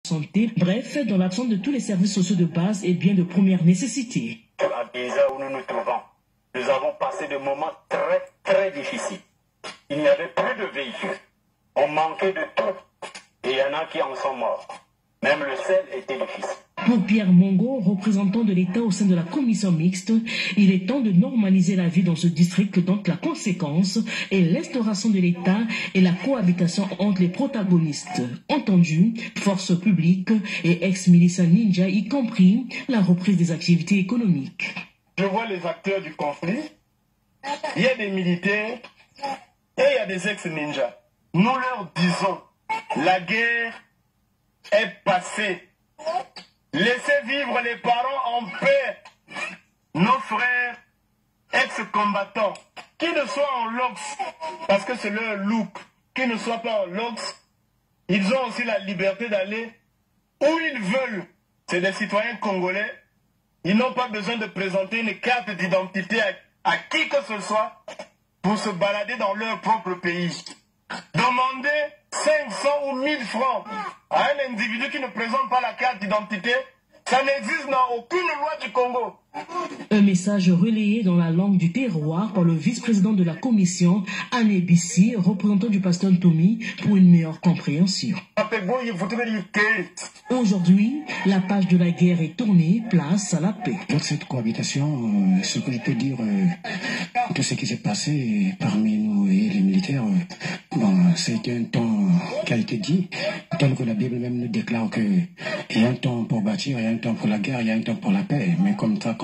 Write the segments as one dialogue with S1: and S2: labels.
S1: santé, bref, dans l'absence de tous les services sociaux de base et biens de première nécessité.
S2: À Binza où nous nous trouvons, nous avons passé des moments très difficiles. Il n'y avait plus de véhicules. On manquait de tout. Et il y en a qui en sont morts. Même le sel était difficile.
S1: Pour Pierre Mongo, représentant de l'État au sein de la commission mixte, il est temps de normaliser la vie dans ce district dont la conséquence est l'instauration de l'État et la cohabitation entre les protagonistes, entendus, forces publiques et ex-miliciens ninja, y compris la reprise des activités économiques.
S3: Je vois les acteurs du conflit, il y a des militaires et il y a des ex-ninjas. Nous leur disons, la guerre est passée. Laissez vivre les parents en paix. Nos frères ex-combattants, qui ne soient en LOX, parce que c'est leur look, qui ne soient pas en LOX, ils ont aussi la liberté d'aller où ils veulent. C'est des citoyens congolais. Ils n'ont pas besoin de présenter une carte d'identité à qui que ce soit pour se balader dans leur propre pays. Demander 500 ou 1000 francs à un individu qui ne présente pas la carte d'identité, ça n'existe dans aucune loi du Congo.
S1: Un message relayé dans la langue du terroir par le vice-président de la commission, Anne Bissi, représentant du pasteur Tommy, pour une meilleure compréhension. Aujourd'hui, la page de la guerre est tournée, place à la paix.
S4: Pour cette cohabitation, ce que je peux dire de ce qui s'est passé parmi nous et les militaires, c'est un temps qui a été dit, tel que la Bible même nous déclare qu'il y a un temps pour bâtir, il y a un temps pour la guerre, il y a un temps pour la paix. Mais comme ça,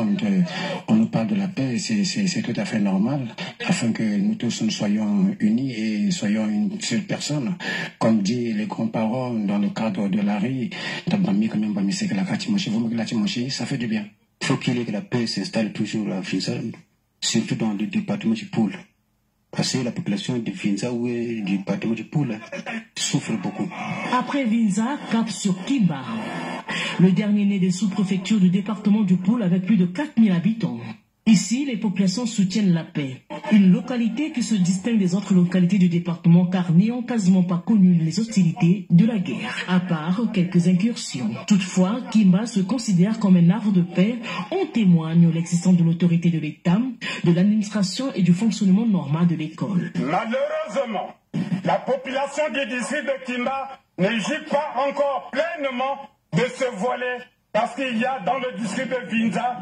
S4: on nous parle de la paix, c'est tout à fait normal, afin que nous tous nous soyons unis et soyons une seule personne. Comme dit les grands-parents dans le cadre de l'ARI, ça fait du bien.
S5: Il faut que la paix s'installe toujours à Vinza, surtout dans le département du Poul. Parce que la population de Vinza ou du département du Poul souffre beaucoup.
S1: Après Vinza, cap sur Kimba, le dernier né des sous-préfectures du département du Poul avec plus de 4000 habitants. Ici, les populations soutiennent la paix. Une localité qui se distingue des autres localités du département car n'ayant quasiment pas connu les hostilités de la guerre, à part quelques incursions. Toutefois, Kimba se considère comme un havre de paix. On témoigne l'existence de l'autorité de l'État, de l'administration et du fonctionnement normal de l'école.
S3: Malheureusement, la population du district de Kimba ne jouit pas encore pleinement de ce volet parce qu'il y a dans le district de Vinza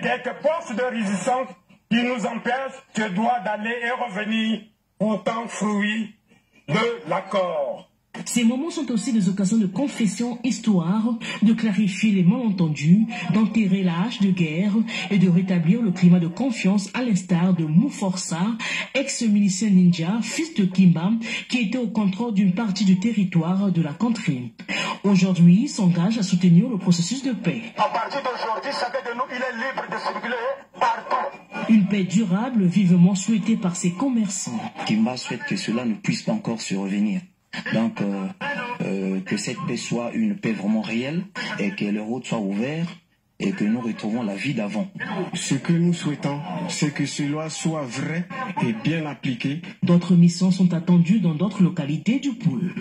S3: quelques postes de résistance qui nous empêchent, je dois d'aller et revenir, pourtant fruit de l'accord.
S1: Ces moments sont aussi des occasions de confession, histoire de clarifier les malentendus, d'enterrer la hache de guerre et de rétablir le climat de confiance à l'instar de Mouforsa, ex-milicien ninja, fils de Kimba, qui était au contrôle d'une partie du territoire de la contrée. Aujourd'hui, il s'engage à soutenir le processus de paix.
S3: À partir d'aujourd'hui, chacun de nous, il est libre de circuler partout.
S1: Une paix durable, vivement souhaitée par ses commerçants.
S5: Kimba souhaite que cela ne puisse pas encore se revenir. Donc, que cette paix soit une paix vraiment réelle et que les routes soient ouvertes et que nous retrouvons la vie d'avant.
S4: Ce que nous souhaitons, c'est que cela soit vrai et bien appliqué.
S1: D'autres missions sont attendues dans d'autres localités du Poul.